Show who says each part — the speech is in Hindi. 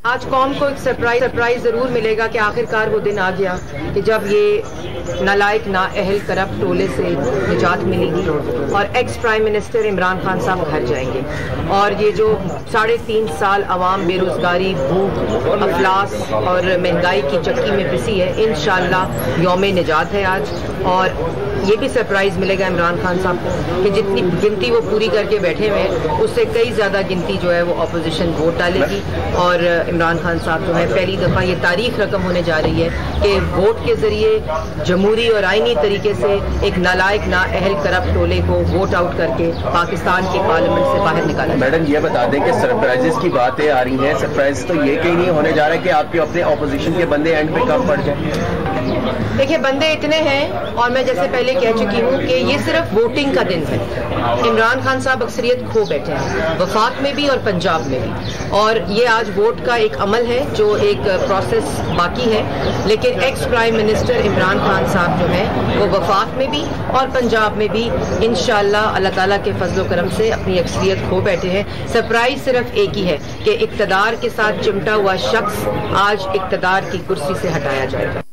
Speaker 1: आज कौम को एक सरप्राइज जरूर मिलेगा कि आखिरकार वो दिन आ गया कि जब ये नालायक नाअहल करप्ट टोले से निजात मिलेगी और ex prime minister Imran Khan साहब घर जाएंगे और ये जो 3.5 साल अवाम बेरोजगारी, भूख, अफलास और महंगाई की चक्की में पिसी है, इंशाअल्लाह यौम निजात है आज। और ये भी सरप्राइज मिलेगा इमरान खान साहब को कि जितनी गिनती वो पूरी करके बैठे हुए हैं उससे कई ज़्यादा गिनती जो है वो अपोजिशन वोट डालेगी और इमरान खान साहब जो है पहली दफ़ा ये तारीख रकम होने जा रही है कि वोट के ज़रिए जमहूरी और आइनी तरीके से एक नालायक नाअहल करप्ट टोले को वोट आउट करके पाकिस्तान के पार्लियामेंट से बाहर निकाला।
Speaker 2: मैडम ये बता दें कि सरप्राइजेस की बातें आ रही हैं, सरप्राइज तो ये कहीं नहीं होने जा रहा है कि आपके अपने ऑपोजिशन के बंदे एंड पे कम पड़ जाए।
Speaker 1: देखिए बंदे इतने हैं और मैं जैसे पहले कह चुकी हूँ कि ये सिर्फ वोटिंग का दिन है। इमरान खान साहब अक्सरियत खो बैठे हैं वफाक में भी और पंजाब में भी, और ये आज वोट का एक अमल है जो एक प्रोसेस बाकी है। लेकिन ex prime minister Imran Khan साहब जो है वो वफाक में भी और पंजाब में भी इंशाअल्लाह अल्लाह ताला के फजलो करम से अपनी अक्सरियत खो बैठे हैं। सरप्राइज सिर्फ एक ही है कि इक़्तिदार के साथ चिमटा हुआ शख्स आज इक़्तिदार की कुर्सी से हटाया जाएगा।